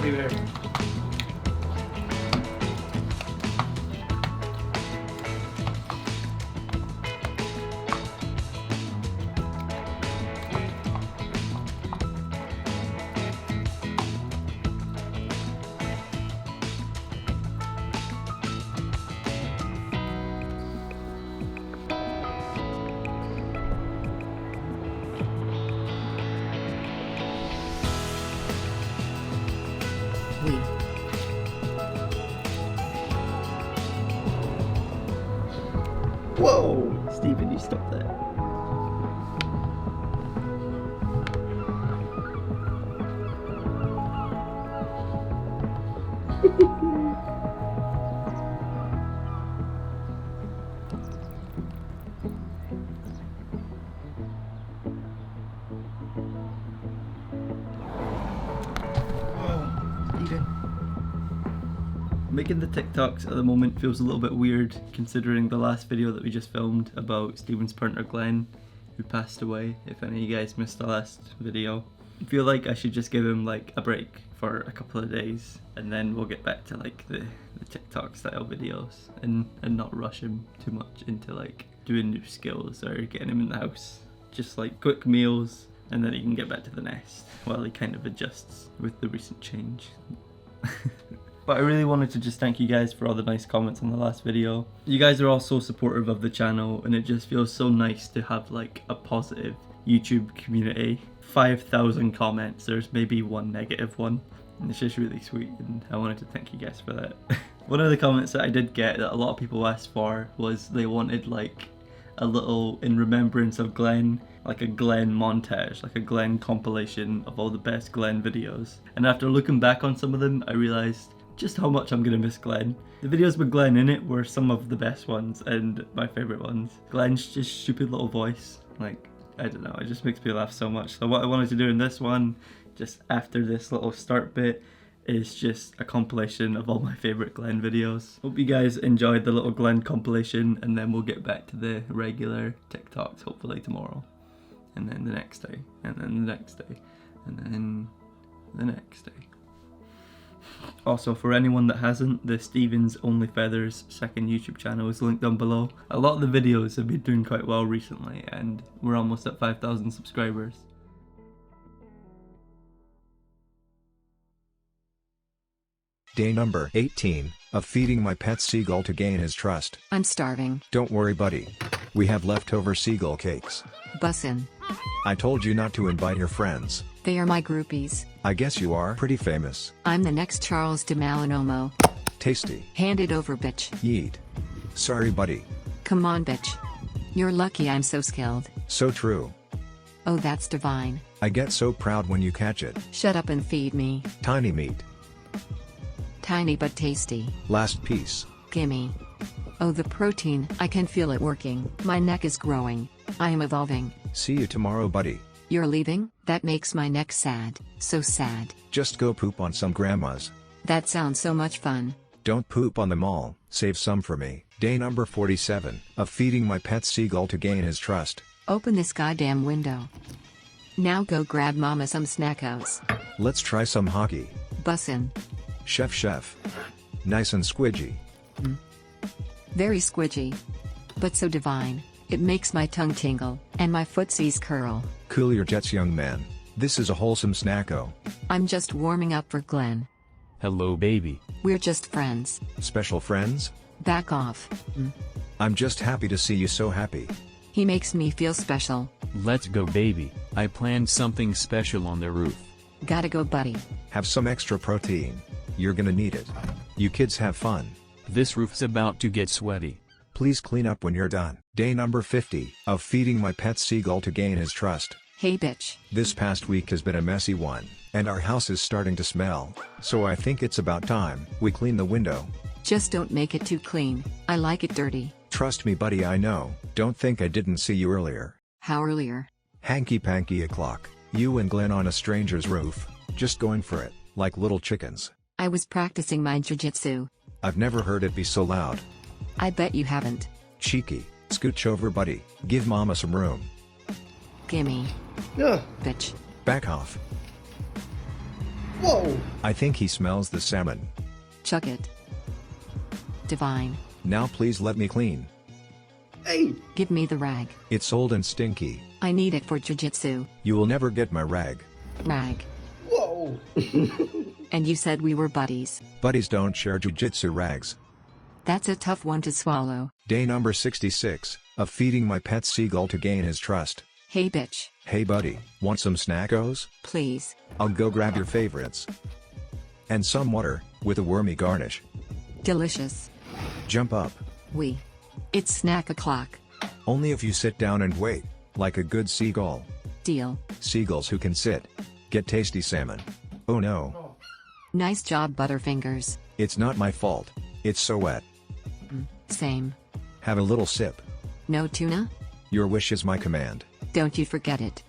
everywhere. Whoa! Stephen, you stop that. Whoa, Stephen. Making the TikToks at the moment feels a little bit weird considering the last video that we just filmed about Stephen's partner Glen, who passed away, if any of you guys missed the last video. I feel like I should just give him like a break for a couple of days and then we'll get back to like the TikTok style videos and not rush him too much into like doing new skills or getting him in the house. Just like quick meals and then he can get back to the nest while he kind of adjusts with the recent change. But I really wanted to just thank you guys for all the nice comments on the last video. You guys are all so supportive of the channel and it just feels so nice to have like a positive YouTube community. 5,000 comments, there's maybe one negative one. And it's just really sweet and I wanted to thank you guys for that. One of the comments that I did get that a lot of people asked for was they wanted like a little in remembrance of Glen, like a Glen montage, like a Glen compilation of all the best Glen videos. And after looking back on some of them, I realised just how much I'm gonna miss Glen. The videos with Glen in it were some of the best ones and my favourite ones. Glen's just stupid little voice, like, I don't know, it just makes me laugh so much. So what I wanted to do in this one, just after this little start bit, is just a compilation of all my favourite Glen videos. Hope you guys enjoyed the little Glen compilation and then we'll get back to the regular TikToks hopefully tomorrow. And then the next day, and then the next day, and then the next day. Also, for anyone that hasn't, the Stephen's Only Feathers second YouTube channel is linked down below. A lot of the videos have been doing quite well recently and we're almost at 5,000 subscribers. Day number 18 of feeding my pet seagull to gain his trust. I'm starving. Don't worry, buddy. We have leftover seagull cakes. Bussin'. I told you not to invite your friends. They are my groupies. I guess you are pretty famous. I'm the next Charles de Malinomo. Tasty. Hand it over, bitch. Yeet. Sorry, buddy. Come on, bitch. You're lucky I'm so skilled. So true. Oh, that's divine. I get so proud when you catch it. Shut up and feed me. Tiny meat. Tiny but tasty. Last piece. Gimme. Oh, the protein, I can feel it working. My neck is growing. I am evolving. See you tomorrow, buddy. You're leaving? That makes my neck sad. So sad. Just go poop on some grandmas. That sounds so much fun. Don't poop on them all, save some for me. Day number 47 of feeding my pet seagull to gain his trust. Open this goddamn window. Now go grab mama some snackos. Let's try some hockey. Bussin'. Chef. Nice and squidgy. Very squidgy. But so divine. It makes my tongue tingle, and my footsies curl. Cool your jets, young man. This is a wholesome snacko. I'm just warming up for Glen. Hello, baby. We're just friends. Special friends? Back off. I'm just happy to see you so happy. He makes me feel special. Let's go, baby. I planned something special on the roof. Gotta go, buddy. Have some extra protein. You're gonna need it. You kids have fun. This roof's about to get sweaty. Please clean up when you're done. Day number 50 of feeding my pet seagull to gain his trust. Hey, bitch. This past week has been a messy one, and our house is starting to smell. So I think it's about time we clean the window. Just don't make it too clean. I like it dirty. Trust me, buddy, I know. Don't think I didn't see you earlier. How earlier? Hanky-panky o'clock. You and Glen on a stranger's roof. Just going for it, like little chickens. I was practicing my jiu-jitsu. I've never heard it be so loud. I bet you haven't. Cheeky. Scooch over, buddy. Give mama some room. Gimme. Yeah. Bitch. Back off. Whoa! I think he smells the salmon. Chuck it. Divine. Now please let me clean. Hey! Give me the rag. It's old and stinky. I need it for jujitsu. You will never get my rag. Rag. Whoa! And you said we were buddies. Buddies don't share jujitsu rags. That's a tough one to swallow. Day number 66 of feeding my pet seagull to gain his trust. Hey bitch. Hey buddy, want some snackos? Please. I'll go grab your favorites. And some water, with a wormy garnish. Delicious. Jump up. It's snack o'clock. Only if you sit down and wait, like a good seagull. Deal. Seagulls who can sit. Get tasty salmon. Oh no. Nice job, Butterfingers. It's not my fault. It's so wet. Same. Have a little sip. No tuna? Your wish is my command. Don't you forget it.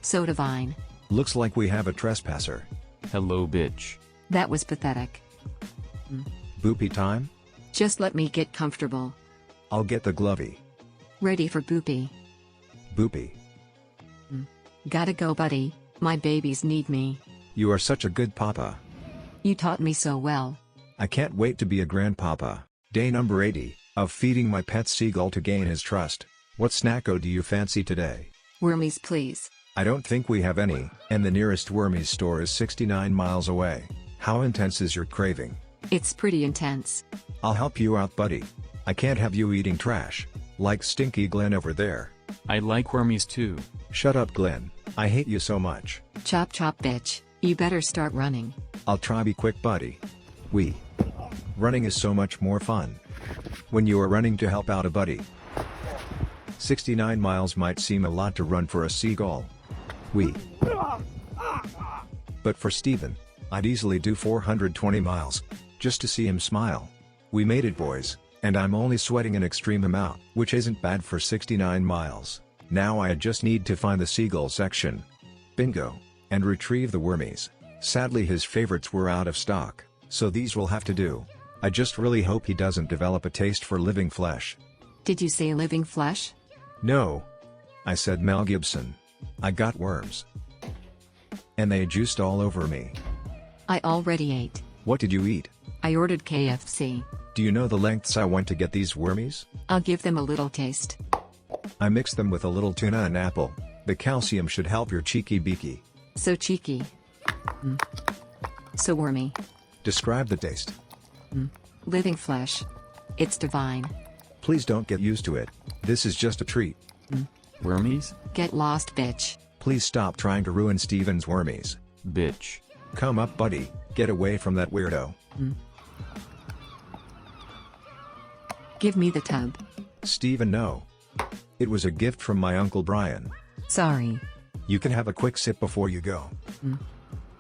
So divine. Looks like we have a trespasser. Hello bitch. That was pathetic. Boopy time? Just let me get comfortable. I'll get the glovey. Ready for boopy. Boopy. Gotta go, buddy. My babies need me. You are such a good papa. You taught me so well. I can't wait to be a grandpapa. Day number 80 of feeding my pet seagull to gain his trust. What snacko do you fancy today? Wormies, please. I don't think we have any, and the nearest Wormies store is 69 miles away. How intense is your craving? It's pretty intense. I'll help you out, buddy. I can't have you eating trash. Like stinky Glen over there. I like wormies too. Shut up, Glen. I hate you so much. Chop chop, bitch. You better start running. I'll try be quick, buddy. Running is so much more fun. When you are running to help out a buddy. 69 miles might seem a lot to run for a seagull. But for Steven, I'd easily do 420 miles. Just to see him smile. We made it, boys, and I'm only sweating an extreme amount, which isn't bad for 69 miles. Now I just need to find the seagull section. Bingo. And retrieve the wormies. Sadly his favorites were out of stock, so these will have to do. I just really hope he doesn't develop a taste for living flesh. Did you say living flesh? No. I said Mel Gibson. I got worms. And they juiced all over me. I already ate. What did you eat? I ordered KFC. Do you know the lengths I went to get these wormies? I'll give them a little taste. I mixed them with a little tuna and apple. The calcium should help your cheeky beaky. So cheeky. So wormy. Describe the taste. Living flesh. It's divine. Please don't get used to it. This is just a treat. Wormies? Get lost, bitch. Please stop trying to ruin Steven's wormies. Bitch. Come up, buddy. Get away from that weirdo. Give me the tub. Steven, no. It was a gift from my Uncle Brian. Sorry. You can have a quick sip before you go.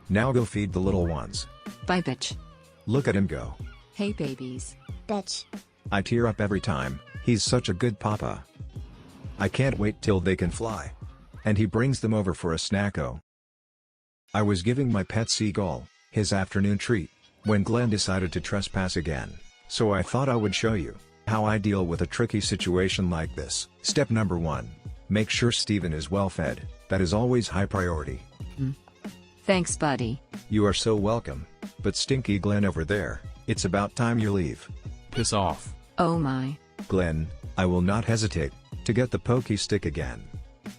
Now go feed the little ones. Bye, bitch. Look at him go. Hey, babies. Bitch. I tear up every time. He's such a good papa. I can't wait till they can fly. And he brings them over for a snacko. I was giving my pet seagull his afternoon treat when Glen decided to trespass again. So I thought I would show you how I deal with a tricky situation like this. Step number 1. Make sure Steven is well fed. That is always high priority. Thanks, buddy. You are so welcome. But stinky Glen over there, it's about time you leave. Piss off. Oh my. Glen, I will not hesitate to get the pokey stick again.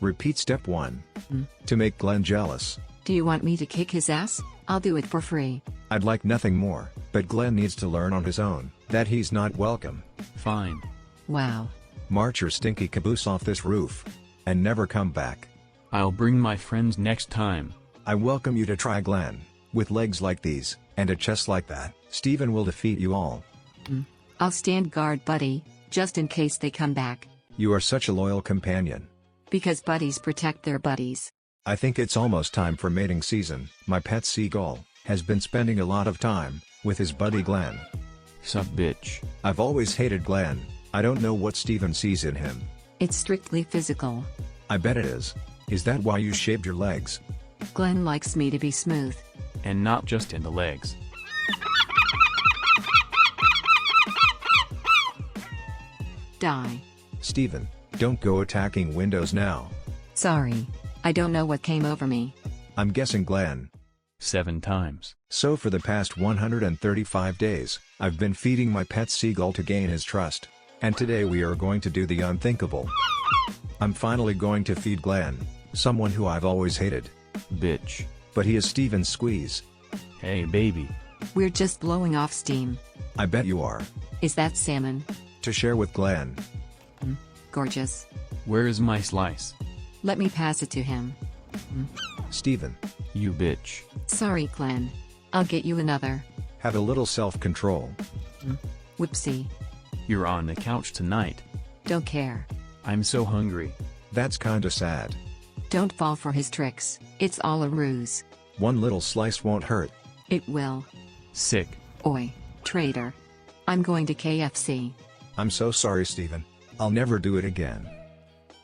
Repeat step 1. To make Glen jealous. Do you want me to kick his ass? I'll do it for free. I'd like nothing more, but Glen needs to learn on his own that he's not welcome. Fine. Wow. March your stinky caboose off this roof. And never come back. I'll bring my friends next time. I welcome you to try Glen. With legs like these, and a chest like that, Steven will defeat you all. I'll stand guard, buddy, just in case they come back. You are such a loyal companion. Because buddies protect their buddies. I think it's almost time for mating season. My pet seagull has been spending a lot of time with his buddy Glen. Sup bitch. I've always hated Glen. I don't know what Steven sees in him. It's strictly physical. I bet it is. Is that why you shaved your legs? Glen likes me to be smooth. And not just in the legs. Die. Steven, don't go attacking windows now. Sorry. I don't know what came over me. I'm guessing Glen 7 times. So for the past 135 days, I've been feeding my pet seagull to gain his trust. And today we are going to do the unthinkable. I'm finally going to feed Glen, someone who I've always hated. Bitch. But he is Steven's squeeze. Hey baby. We're just blowing off steam. I bet you are. Is that salmon? To share with Glen. Gorgeous. Where is my slice? Let me pass it to him. Steven, You bitch. Sorry, Glen. I'll get you another. have a little self-control. Whoopsie. You're on the couch tonight. Don't care. I'm so hungry. That's kinda sad. Don't fall for his tricks. It's all a ruse. One little slice won't hurt. It will. Sick. Oi, traitor. I'm going to KFC. I'm so sorry, Steven. I'll never do it again.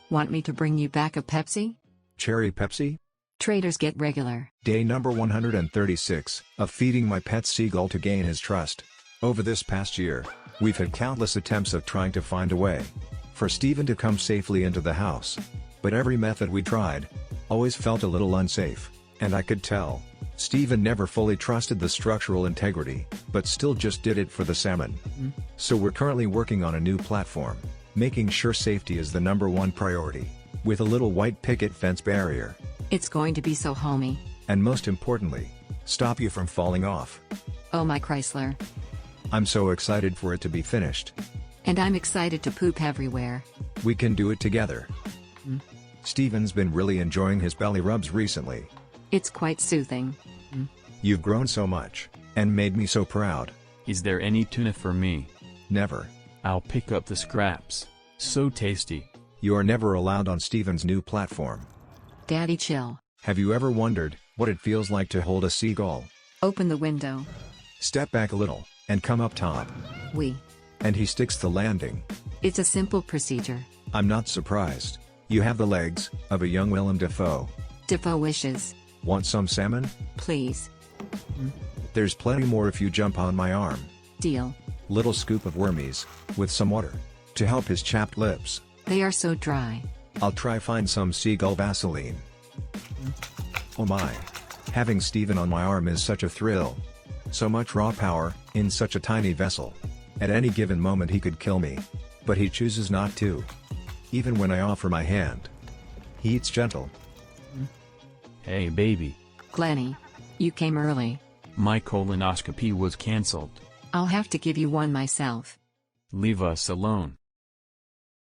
Want me to bring you back a Pepsi? Cherry Pepsi? Traitors get regular. Day number 136 of feeding my pet seagull to gain his trust. Over this past year, we've had countless attempts of trying to find a way for Steven to come safely into the house. But every method we tried always felt a little unsafe, and I could tell Steven never fully trusted the structural integrity, but still just did it for the salmon. So we're currently working on a new platform, making sure safety is the #1 priority, with a little white picket fence barrier. It's going to be so homey. And most importantly, stop you from falling off. Oh my Chrysler. I'm so excited for it to be finished. And I'm excited to poop everywhere. We can do it together. Steven's been really enjoying his belly rubs recently. It's quite soothing. You've grown so much, and made me so proud. Is there any tuna for me? Never. I'll pick up the scraps. So tasty. You are never allowed on Steven's new platform. Daddy, chill. Have you ever wondered what it feels like to hold a seagull? Open the window. Step back a little, and come up top. We. And he sticks the landing. It's a simple procedure. I'm not surprised. You have the legs of a young Willem Dafoe. Defoe wishes. Want some salmon? Please. There's plenty more if you jump on my arm. Deal. Little scoop of wormies, with some water, to help his chapped lips. They are so dry. I'll try find some seagull Vaseline. Oh my. Having Steven on my arm is such a thrill. So much raw power, in such a tiny vessel. At any given moment he could kill me. But he chooses not to. Even when I offer my hand. He eats gentle. Hey baby. Glenny. You came early. My colonoscopy was cancelled. I'll have to give you one myself. Leave us alone.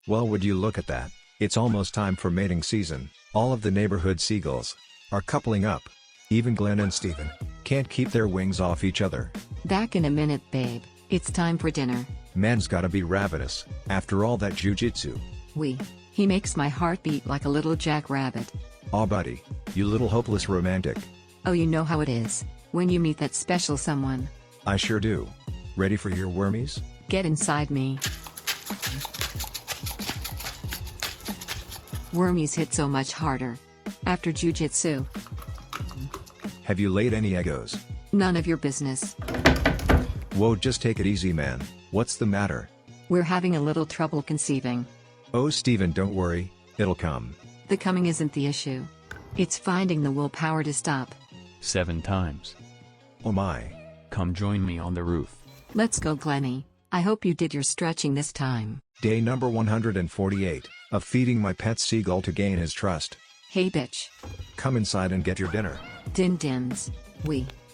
Well, would you look at that. It's almost time for mating season. All of the neighborhood seagulls are coupling up. Even Glen and Steven can't keep their wings off each other. Back in a minute, babe. It's time for dinner. Man's gotta be ravenous, after all that jujitsu. He makes my heart beat like a little jackrabbit. Aw buddy, you little hopeless romantic. Oh, you know how it is when you meet that special someone. I sure do. Ready for your wormies? Get inside me. Wormies hit so much harder. After jujitsu. Have you laid any egos? None of your business. Whoa, just take it easy, man. What's the matter? We're having a little trouble conceiving. Oh, Steven, don't worry. It'll come. The coming isn't the issue. It's finding the willpower to stop. 7 times. Oh my. Come join me on the roof. Let's go, Glenny. I hope you did your stretching this time. Day number 148 of feeding my pet seagull to gain his trust. Hey, bitch. Come inside and get your dinner. Din-dins.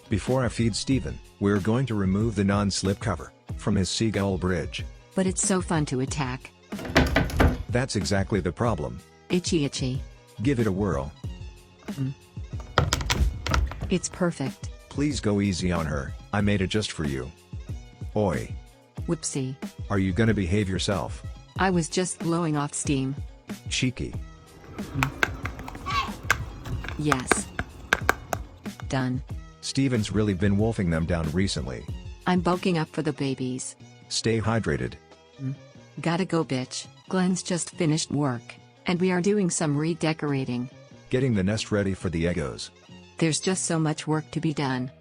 Before I feed Steven, we're going to remove the non-slip cover from his seagull bridge. But it's so fun to attack. That's exactly the problem. Itchy itchy. Give it a whirl. It's perfect. Please go easy on her. I made it just for you. Oi. Whoopsie. Are you gonna behave yourself? I was just blowing off steam. Cheeky. Yes. Done. Steven's really been wolfing them down recently. I'm bulking up for the babies. Stay hydrated. Gotta go, bitch. Glen's just finished work. And we are doing some redecorating. Getting the nest ready for the egos. There's just so much work to be done.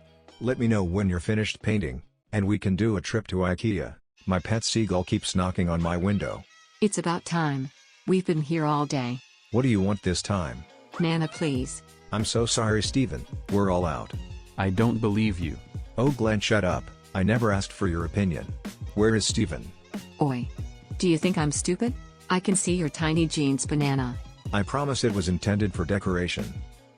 Let me know when you're finished painting, and we can do a trip to IKEA. My pet seagull keeps knocking on my window. It's about time. We've been here all day. What do you want this time? Nana, please. I'm so sorry, Steven. We're all out. I don't believe you. Oh Glenn, shut up, I never asked for your opinion. Where is Steven? Oi. Do you think I'm stupid? I can see your tiny jeans banana. I promise it was intended for decoration.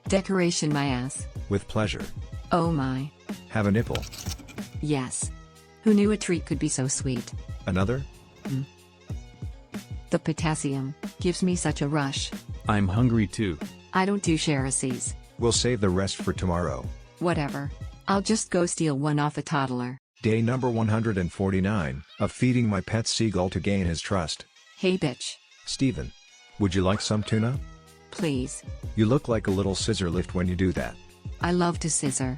Decoration my ass. With pleasure. Oh my. Have a nipple. Yes. Who knew a treat could be so sweet? Another? The potassium gives me such a rush. I'm hungry too. I don't do Pharisees. We'll save the rest for tomorrow. Whatever. I'll just go steal one off a toddler. Day number 149 of feeding my pet seagull to gain his trust. Hey bitch. Steven. Would you like some tuna? Please. You look like a little scissor lift when you do that. I love to scissor.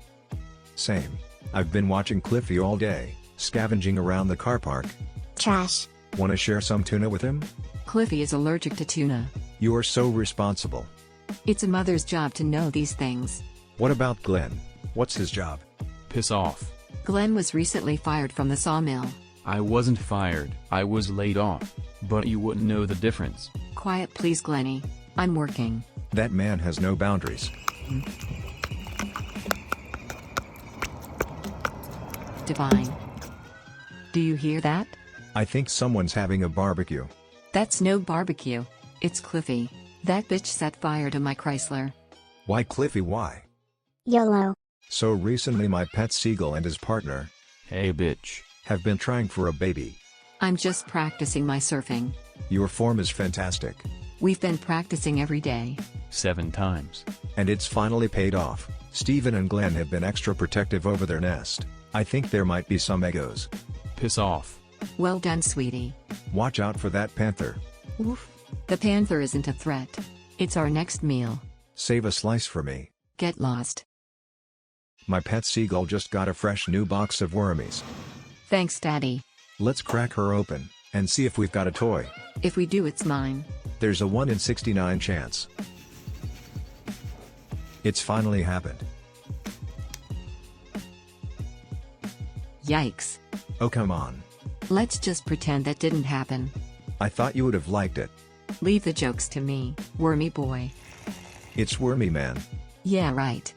Same. I've been watching Cliffy all day, scavenging around the car park. Trash. Wanna share some tuna with him? Cliffy is allergic to tuna. You are so responsible. It's a mother's job to know these things. What about Glenn? What's his job? Piss off. Glen was recently fired from the sawmill. I wasn't fired, I was laid off. But you wouldn't know the difference. Quiet please Glenny. I'm working. That man has no boundaries. Divine. Do you hear that? I think someone's having a barbecue. That's no barbecue. It's Cliffy. That bitch set fire to my Chrysler. Why Cliffy, why? YOLO. So recently my pet seagull and his partner Hey bitch. have been trying for a baby. I'm just practicing my surfing. Your form is fantastic. We've been practicing every day. 7 times. And it's finally paid off. Steven and Glenn have been extra protective over their nest. I think there might be some egos. Piss off. Well done sweetie. Watch out for that panther. Oof. The panther isn't a threat. It's our next meal. Save a slice for me. Get lost. My pet seagull just got a fresh new box of wormies. Thanks daddy. Let's crack her open, and see if we've got a toy. If we do it's mine. There's a 1 in 69 chance. It's finally happened. Yikes. Oh come on. Let's just pretend that didn't happen. I thought you would have liked it. Leave the jokes to me, wormy boy. It's Wormy Man. Yeah right.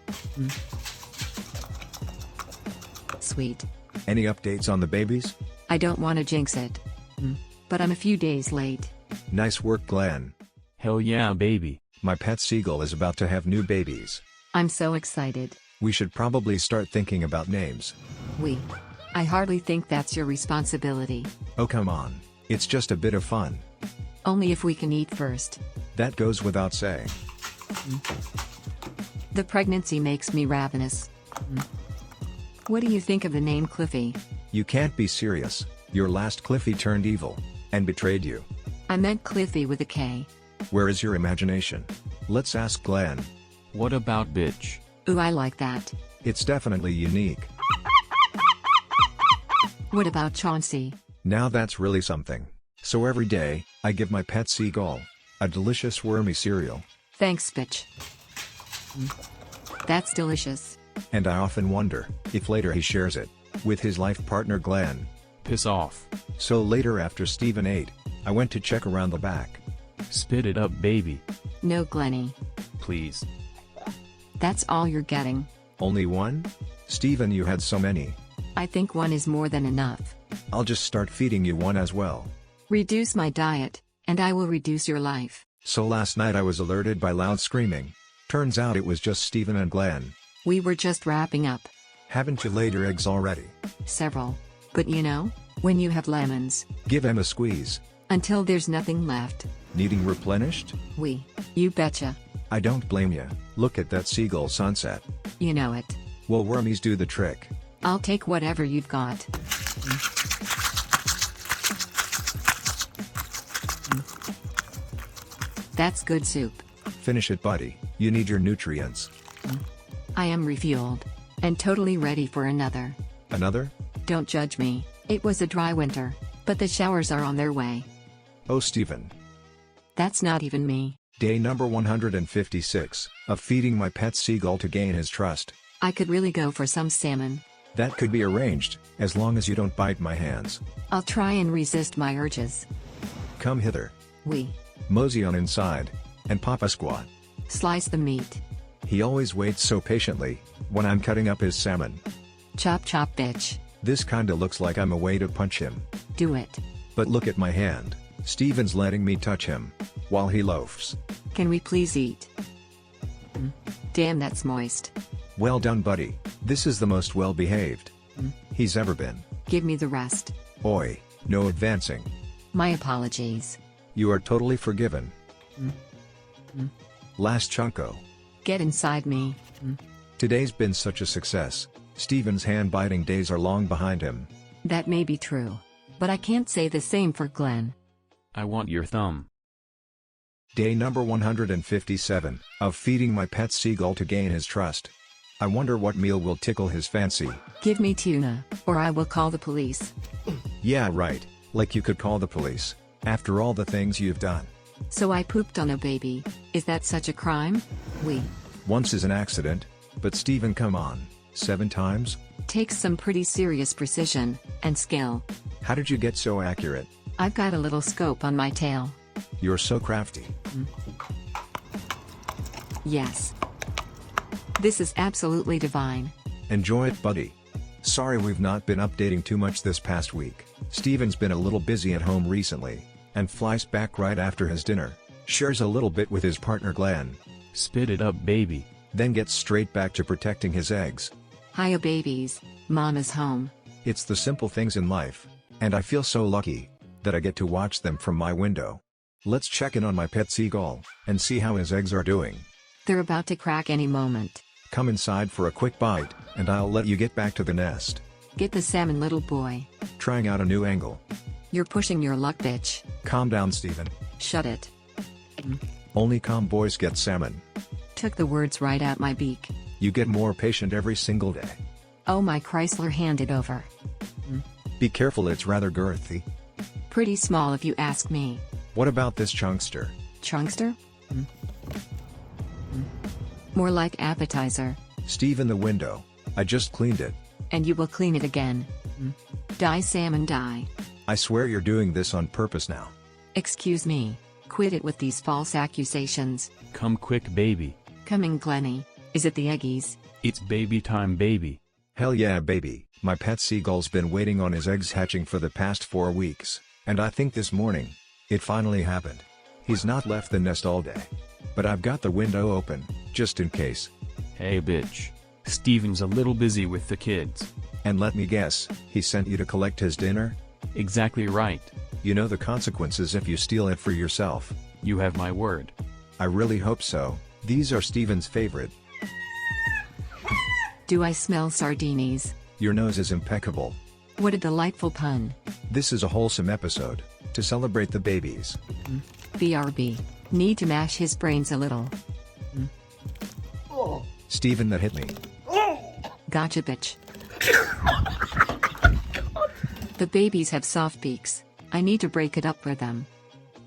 Sweet. Any updates on the babies? I don't want to jinx it. But I'm a few days late. Nice work Glenn. Hell yeah baby. My pet seagull is about to have new babies. I'm so excited. We should probably start thinking about names. I hardly think that's your responsibility. Oh come on. It's just a bit of fun. Only if we can eat first. That goes without saying. The pregnancy makes me ravenous. What do you think of the name Cliffy? You can't be serious. Your last Cliffy turned evil. And betrayed you. I meant Cliffy with a K. Where is your imagination? Let's ask Glenn. What about bitch? Ooh I like that. It's definitely unique. What about Chauncey? Now that's really something. So every day, I give my pet seagull a delicious wormy cereal. Thanks bitch. That's delicious. And I often wonder if later he shares it with his life partner Glenn. Piss off. So later after Steven ate, I went to check around the back. Spit it up baby. No Glenny. Please. That's all you're getting. Only one? Steven, you had so many. I think one is more than enough. I'll just start feeding you one as well. Reduce my diet, and I will reduce your life. So last night I was alerted by loud screaming. Turns out it was just Steven and Glenn. We were just wrapping up. Haven't you laid your eggs already? Several. But you know, when you have lemons. Give them a squeeze. Until there's nothing left. Needing replenished? You betcha. I don't blame you. Look at that seagull sunset. You know it. Well, wormies do the trick. I'll take whatever you've got. That's good soup. Finish it, buddy. You need your nutrients. I am refueled. And totally ready for another. Another? Don't judge me. It was a dry winter. But the showers are on their way. Oh, Steven. That's not even me. Day number 156 of feeding my pet seagull to gain his trust. I could really go for some salmon. That could be arranged, as long as you don't bite my hands. I'll try and resist my urges. Come hither. We. Mosey on inside. And Papa squat. Slice the meat. He always waits so patiently. when I'm cutting up his salmon. Chop chop bitch. This kinda looks like I'm a way to punch him. Do it. But look at my hand. Steven's letting me touch him while he loafs. Can we please eat? Damn, that's moist. Well done, buddy. This is the most well-behaved he's ever been. Give me the rest. Oi, no advancing. My apologies. You are totally forgiven. Last chunko. Get inside me. Today's been such a success. Steven's hand-biting days are long behind him. That may be true. But I can't say the same for Glen. I want your thumb. Day number 157 of feeding my pet seagull to gain his trust. I wonder what meal will tickle his fancy. Give me tuna, or I will call the police. Yeah, right. Like you could call the police. After all the things you've done. So I pooped on a baby. Is that such a crime? Once is an accident. But Steven, come on. 7 times? Takes some pretty serious precision and skill. How did you get so accurate? I've got a little scope on my tail. You're so crafty. Yes. This is absolutely divine. Enjoy it, buddy. Sorry we've not been updating too much this past week. Steven's been a little busy at home recently, and flies back right after his dinner. Shares a little bit with his partner Glen. Spit it up, baby. Then gets straight back to protecting his eggs. Hiya babies, Mama's home. It's the simple things in life, and I feel so lucky that I get to watch them from my window. Let's check in on my pet seagull, and see how his eggs are doing. They're about to crack any moment. Come inside for a quick bite, and I'll let you get back to the nest. Get the salmon, little boy. Trying out a new angle. You're pushing your luck, bitch. Calm down, Steven. Shut it. Only calm boys get salmon. Took the words right out my beak. You get more patient every single day. Oh, my Chrysler, hand it over. Be careful, it's rather girthy. Pretty small if you ask me. What about this chunkster? Chunkster? More like appetizer. Steven, the window. I just cleaned it. And you will clean it again. Die, salmon, die. I swear you're doing this on purpose now. Excuse me. Quit it with these false accusations. Come quick, baby. Coming, Glenny. Is it the eggies? It's baby time, baby. Hell yeah, baby. My pet seagull's been waiting on his eggs hatching for the past 4 weeks, and I think this morning, it finally happened. He's not left the nest all day. But I've got the window open, just in case. Hey bitch. Steven's a little busy with the kids. And let me guess, he sent you to collect his dinner? Exactly right. You know the consequences if you steal it for yourself. You have my word. I really hope so. These are Steven's favorite. Do I smell sardinis? Your nose is impeccable. What a delightful pun. This is a wholesome episode, to celebrate the babies. BRB. Need to mash his brains a little. Steven, that hit me. Gotcha, bitch. The babies have soft beaks. I need to break it up for them.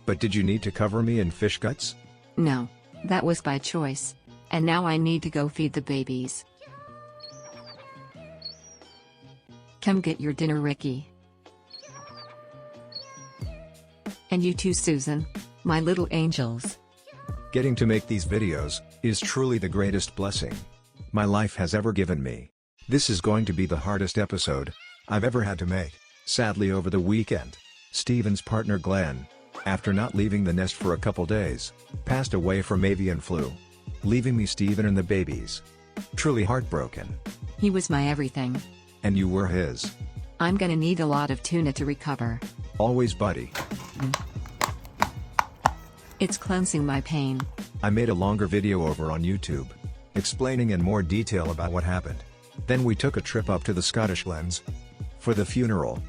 But did you need to cover me in fish guts? No. That was by choice. And now I need to go feed the babies. Come get your dinner, Ricky. And you too, Susan. My little angels. Getting to make these videos is truly the greatest blessing my life has ever given me. This is going to be the hardest episode I've ever had to make. Sadly, over the weekend, Steven's partner Glen, after not leaving the nest for a couple days, passed away from avian flu, leaving me, Steven, and the babies truly heartbroken. He was my everything. And you were his. I'm gonna need a lot of tuna to recover. Always, buddy. It's cleansing my pain. I made a longer video over on YouTube, explaining in more detail about what happened. Then we took a trip up to the Scottish Glens for the funeral,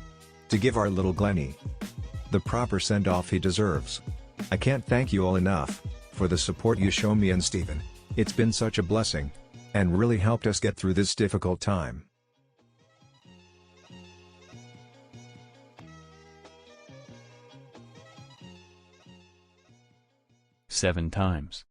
to give our little Glenny the proper send-off he deserves. I can't thank you all enough for the support you show me and Steven. It's been such a blessing, and really helped us get through this difficult time. Seven times.